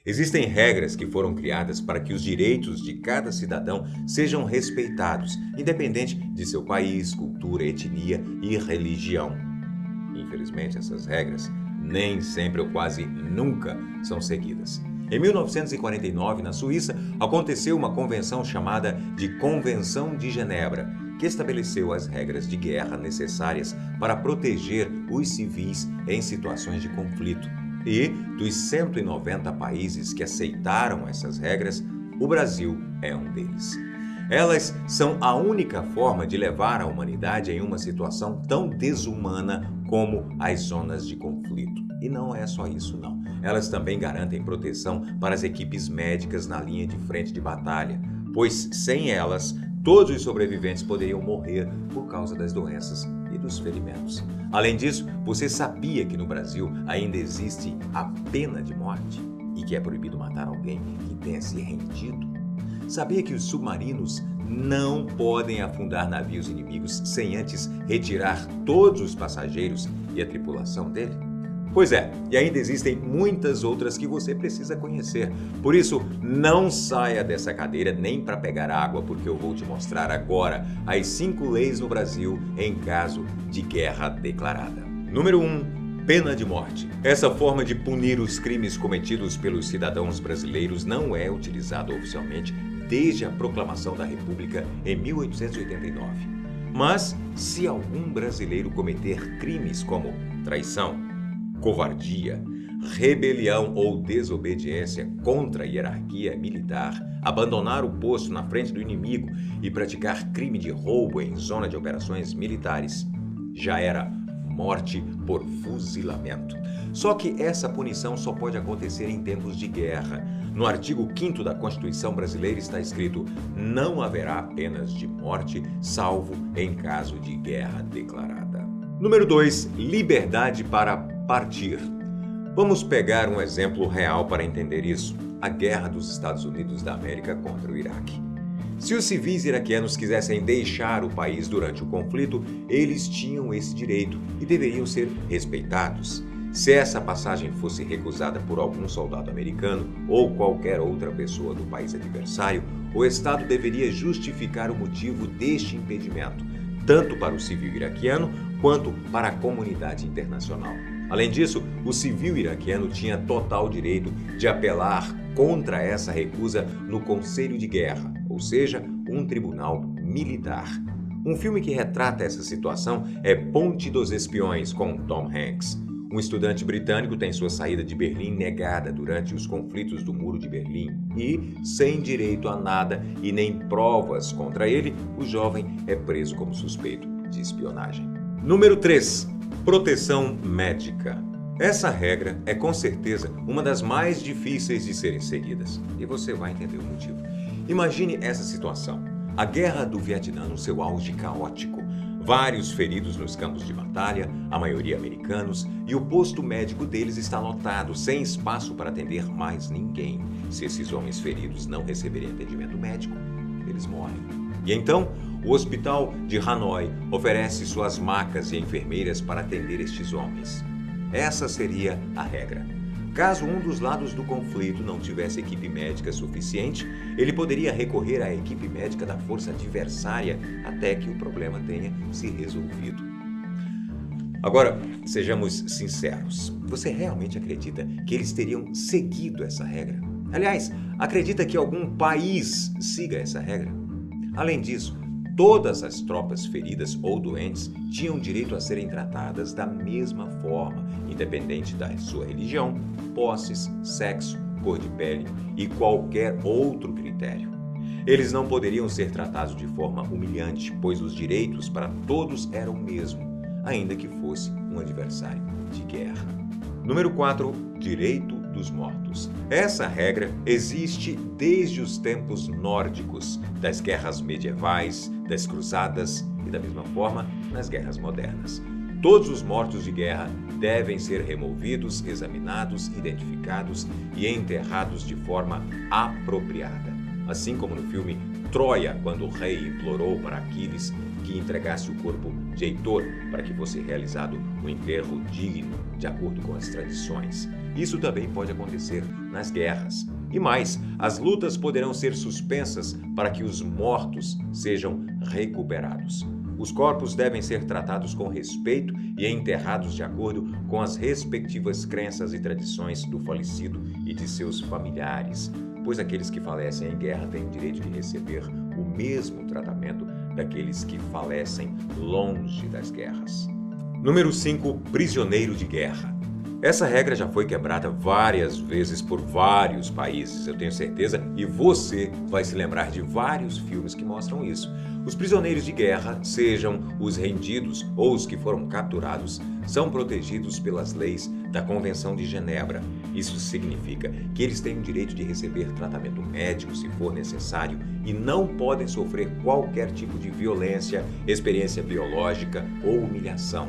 Existem regras que foram criadas para que os direitos de cada cidadão sejam respeitados, independente de seu país, cultura, etnia e religião. Infelizmente, essas regras nem sempre ou quase nunca são seguidas. Em 1949, na Suíça, aconteceu uma convenção chamada de Convenção de Genebra, que estabeleceu as regras de guerra necessárias para proteger os civis em situações de conflito. E, dos 190 países que aceitaram essas regras, o Brasil é um deles. Elas são a única forma de levar a humanidade em uma situação tão desumana como as zonas de conflito. E não é só isso, não. Elas também garantem proteção para as equipes médicas na linha de frente de batalha, pois sem elas, todos os sobreviventes poderiam morrer por causa das doenças e dos ferimentos. Além disso, você sabia que no Brasil ainda existe a pena de morte e que é proibido matar alguém que tenha se rendido? Sabia que os submarinos não podem afundar navios inimigos sem antes retirar todos os passageiros e a tripulação dele? Pois é, e ainda existem muitas outras que você precisa conhecer. Por isso, não saia dessa cadeira nem para pegar água, porque eu vou te mostrar agora as 5 leis no Brasil em caso de guerra declarada. Número 1. Pena de morte. Essa forma de punir os crimes cometidos pelos cidadãos brasileiros não é utilizada oficialmente desde a proclamação da República em 1889. Mas, se algum brasileiro cometer crimes como traição, covardia, rebelião ou desobediência contra a hierarquia militar, abandonar o posto na frente do inimigo e praticar crime de roubo em zona de operações militares, já era morte por fuzilamento. Só que essa punição só pode acontecer em tempos de guerra. No artigo 5º da Constituição brasileira está escrito: não haverá penas de morte, salvo em caso de guerra declarada. Número 2. Liberdade para partir. Vamos pegar um exemplo real para entender isso: a guerra dos Estados Unidos da América contra o Iraque. Se os civis iraquianos quisessem deixar o país durante o conflito, eles tinham esse direito e deveriam ser respeitados. Se essa passagem fosse recusada por algum soldado americano ou qualquer outra pessoa do país adversário, o Estado deveria justificar o motivo deste impedimento, tanto para o civil iraquiano quanto para a comunidade internacional. Além disso, o civil iraquiano tinha total direito de apelar contra essa recusa no Conselho de Guerra, ou seja, um tribunal militar. Um filme que retrata essa situação é Ponte dos Espiões, com Tom Hanks. Um estudante britânico tem sua saída de Berlim negada durante os conflitos do Muro de Berlim e, sem direito a nada e nem provas contra ele, o jovem é preso como suspeito de espionagem. Número 3. Proteção médica. Essa regra é com certeza uma das mais difíceis de serem seguidas, e você vai entender o motivo. Imagine essa situação: a guerra do Vietnã no seu auge caótico, vários feridos nos campos de batalha, a maioria americanos, e o posto médico deles está lotado, sem espaço para atender mais ninguém. Se esses homens feridos não receberem atendimento médico, eles morrem. E então, o hospital de Hanoi oferece suas macas e enfermeiras para atender estes homens. Essa seria a regra. Caso um dos lados do conflito não tivesse equipe médica suficiente, ele poderia recorrer à equipe médica da força adversária até que o problema tenha se resolvido. Agora, sejamos sinceros. Você realmente acredita que eles teriam seguido essa regra? Aliás, acredita que algum país siga essa regra? Além disso, todas as tropas feridas ou doentes tinham direito a serem tratadas da mesma forma, independente da sua religião, posses, sexo, cor de pele e qualquer outro critério. Eles não poderiam ser tratados de forma humilhante, pois os direitos para todos eram o mesmo, ainda que fosse um adversário de guerra. Número 4. Direito dos mortos. Essa regra existe desde os tempos nórdicos, das guerras medievais, das cruzadas e, da mesma forma, nas guerras modernas. Todos os mortos de guerra devem ser removidos, examinados, identificados e enterrados de forma apropriada. Assim como no filme Troia, quando o rei implorou para Aquiles que entregasse o corpo de Heitor para que fosse realizado um enterro digno, de acordo com as tradições. Isso também pode acontecer nas guerras. E mais, as lutas poderão ser suspensas para que os mortos sejam recuperados. Os corpos devem ser tratados com respeito e enterrados de acordo com as respectivas crenças e tradições do falecido e de seus familiares, pois aqueles que falecem em guerra têm o direito de receber o mesmo tratamento daqueles que falecem longe das guerras. Número 5. Prisioneiro de guerra. Essa regra já foi quebrada várias vezes por vários países, eu tenho certeza, e você vai se lembrar de vários filmes que mostram isso. Os prisioneiros de guerra, sejam os rendidos ou os que foram capturados, são protegidos pelas leis da Convenção de Genebra. Isso significa que eles têm o direito de receber tratamento médico se for necessário e não podem sofrer qualquer tipo de violência, experiência biológica ou humilhação.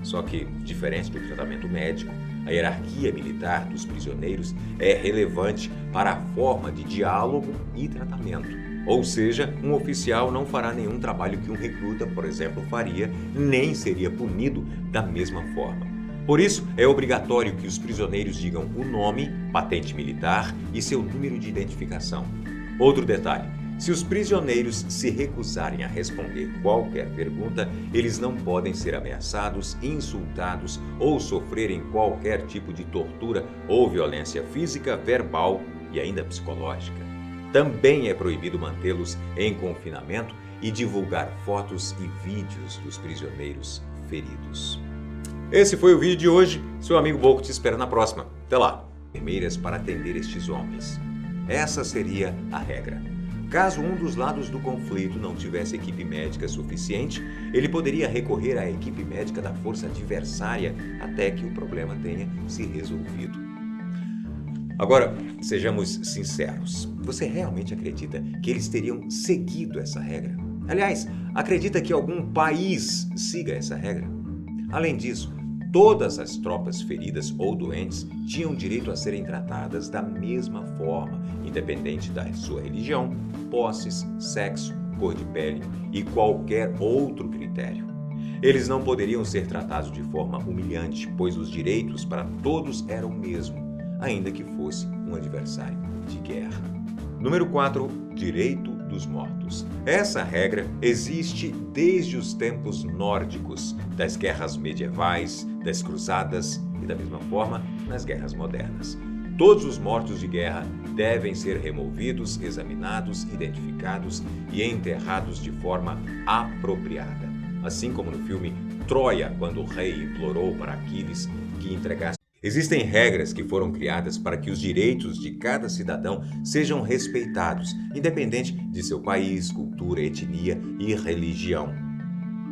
Só que, diferente do tratamento médico, a hierarquia militar dos prisioneiros é relevante para a forma de diálogo e tratamento. Ou seja, um oficial não fará nenhum trabalho que um recruta, por exemplo, faria, nem seria punido da mesma forma. Por isso, é obrigatório que os prisioneiros digam o nome, patente militar e seu número de identificação. Outro detalhe. Se os prisioneiros se recusarem a responder qualquer pergunta, eles não podem ser ameaçados, insultados ou sofrerem qualquer tipo de tortura ou violência física, verbal e ainda psicológica. Também é proibido mantê-los em confinamento e divulgar fotos e vídeos dos prisioneiros feridos. Esse foi o vídeo de hoje. Seu amigo Boco te espera na próxima. Até lá! Enfermeiras para atender estes homens. Essa seria a regra. Caso um dos lados do conflito não tivesse equipe médica suficiente, ele poderia recorrer à equipe médica da força adversária até que o problema tenha se resolvido. Agora, sejamos sinceros. Você realmente acredita que eles teriam seguido essa regra? Aliás, acredita que algum país siga essa regra? Além disso, todas as tropas feridas ou doentes tinham direito a serem tratadas da mesma forma, independente da sua religião, posses, sexo, cor de pele e qualquer outro critério. Eles não poderiam ser tratados de forma humilhante, pois os direitos para todos eram o mesmo, ainda que fosse um adversário de guerra. Número 4. Direito dos mortos. Essa regra existe desde os tempos nórdicos, das guerras medievais, das cruzadas e, da mesma forma, nas guerras modernas. Todos os mortos de guerra devem ser removidos, examinados, identificados e enterrados de forma apropriada. Assim como no filme Troia, quando o rei implorou para Aquiles que entregasse. Existem regras que foram criadas para que os direitos de cada cidadão sejam respeitados, independente de seu país, cultura, etnia e religião.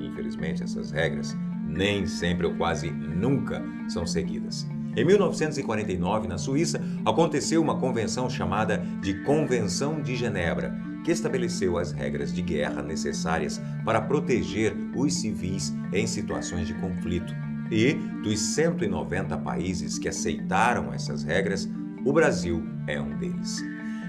Infelizmente, essas regras nem sempre ou quase nunca são seguidas. Em 1949, na Suíça, aconteceu uma convenção chamada de Convenção de Genebra, que estabeleceu as regras de guerra necessárias para proteger os civis em situações de conflito. E, dos 190 países que aceitaram essas regras, o Brasil é um deles.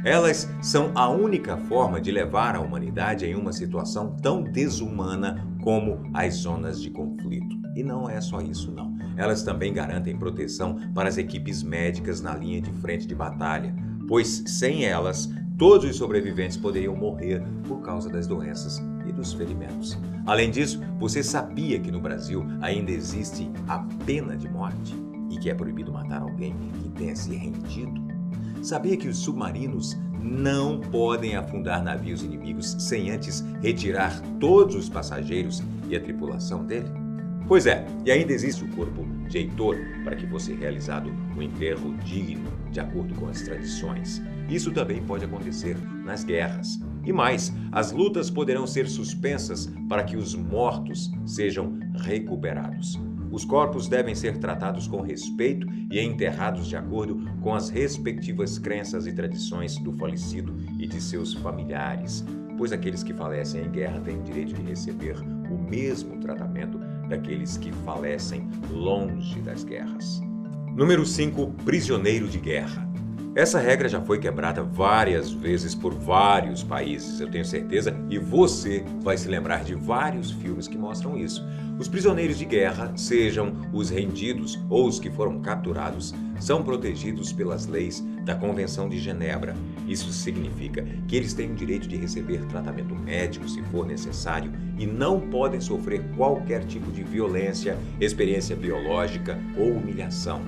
Elas são a única forma de levar a humanidade em uma situação tão desumana como as zonas de conflito. E não é só isso, não. Elas também garantem proteção para as equipes médicas na linha de frente de batalha, pois sem elas, todos os sobreviventes poderiam morrer por causa das doenças e dos ferimentos. Além disso, você sabia que no Brasil ainda existe a pena de morte e que é proibido matar alguém que tenha se rendido? Sabia que os submarinos não podem afundar navios inimigos sem antes retirar todos os passageiros e a tripulação dele? Pois é, e ainda existe o corpo de Heitor para que fosse realizado um enterro digno, de acordo com as tradições. Isso também pode acontecer nas guerras. E mais, as lutas poderão ser suspensas para que os mortos sejam recuperados. Os corpos devem ser tratados com respeito e enterrados de acordo com as respectivas crenças e tradições do falecido e de seus familiares, pois aqueles que falecem em guerra têm o direito de receber o mesmo tratamento daqueles que falecem longe das guerras. Número 5. Prisioneiro de guerra. Essa regra já foi quebrada várias vezes por vários países, eu tenho certeza, e você vai se lembrar de vários filmes que mostram isso. Os prisioneiros de guerra, sejam os rendidos ou os que foram capturados, são protegidos pelas leis da Convenção de Genebra. Isso significa que eles têm o direito de receber tratamento médico se for necessário e não podem sofrer qualquer tipo de violência, experiência biológica ou humilhação.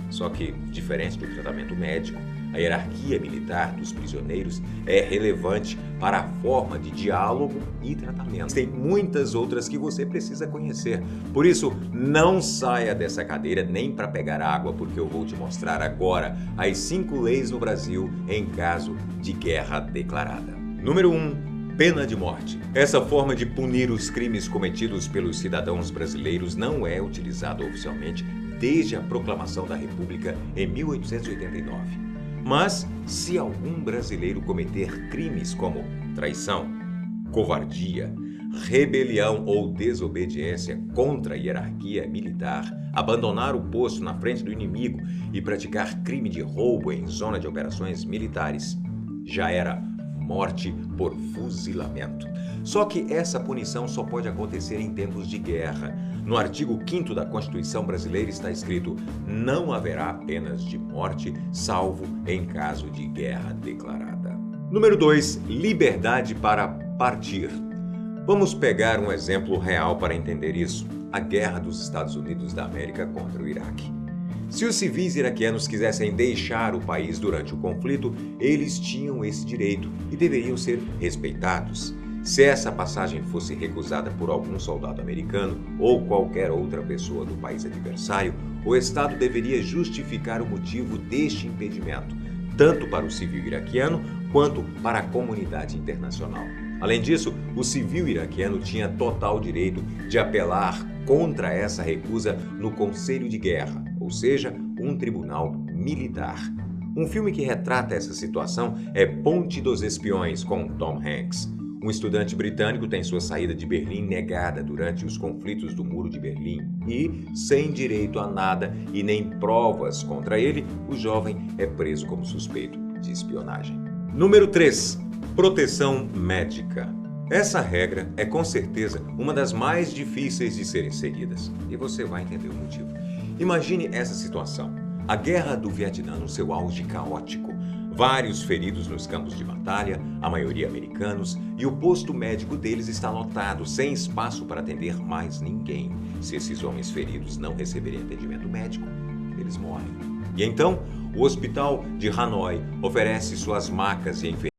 Só que, diferente do tratamento médico, a hierarquia militar dos prisioneiros é relevante para a forma de diálogo e tratamento. Tem muitas outras que você precisa conhecer. Por isso, não saia dessa cadeira nem para pegar água, porque eu vou te mostrar agora as 5 leis no Brasil em caso de guerra declarada. Número 1. Pena de morte. Essa forma de punir os crimes cometidos pelos cidadãos brasileiros não é utilizada oficialmente desde a proclamação da República em 1889. Mas, se algum brasileiro cometer crimes como traição, covardia, rebelião ou desobediência contra a hierarquia militar, abandonar o posto na frente do inimigo e praticar crime de roubo em zona de operações militares, já era morte por fuzilamento. Só que essa punição só pode acontecer em tempos de guerra. No artigo 5º da Constituição brasileira está escrito: não haverá penas de morte, salvo em caso de guerra declarada. Número 2. Liberdade para partir. Vamos pegar um exemplo real para entender isso: a guerra dos Estados Unidos da América contra o Iraque. Se os civis iraquianos quisessem deixar o país durante o conflito, eles tinham esse direito e deveriam ser respeitados. Se essa passagem fosse recusada por algum soldado americano ou qualquer outra pessoa do país adversário, o Estado deveria justificar o motivo deste impedimento, tanto para o civil iraquiano quanto para a comunidade internacional. Além disso, o civil iraquiano tinha total direito de apelar contra essa recusa no Conselho de Guerra, ou seja, um tribunal militar. Um filme que retrata essa situação é Ponte dos Espiões, com Tom Hanks. Um estudante britânico tem sua saída de Berlim negada durante os conflitos do Muro de Berlim e, sem direito a nada e nem provas contra ele, o jovem é preso como suspeito de espionagem. Número 3. Proteção médica. Essa regra é com certeza uma das mais difíceis de serem seguidas e você vai entender o motivo. Imagine essa situação: a guerra do Vietnã no seu auge caótico. Vários feridos nos campos de batalha, a maioria americanos, e o posto médico deles está lotado, sem espaço para atender mais ninguém. Se esses homens feridos não receberem atendimento médico, eles morrem. E então, o hospital de Hanoi oferece suas macas e enfermeiras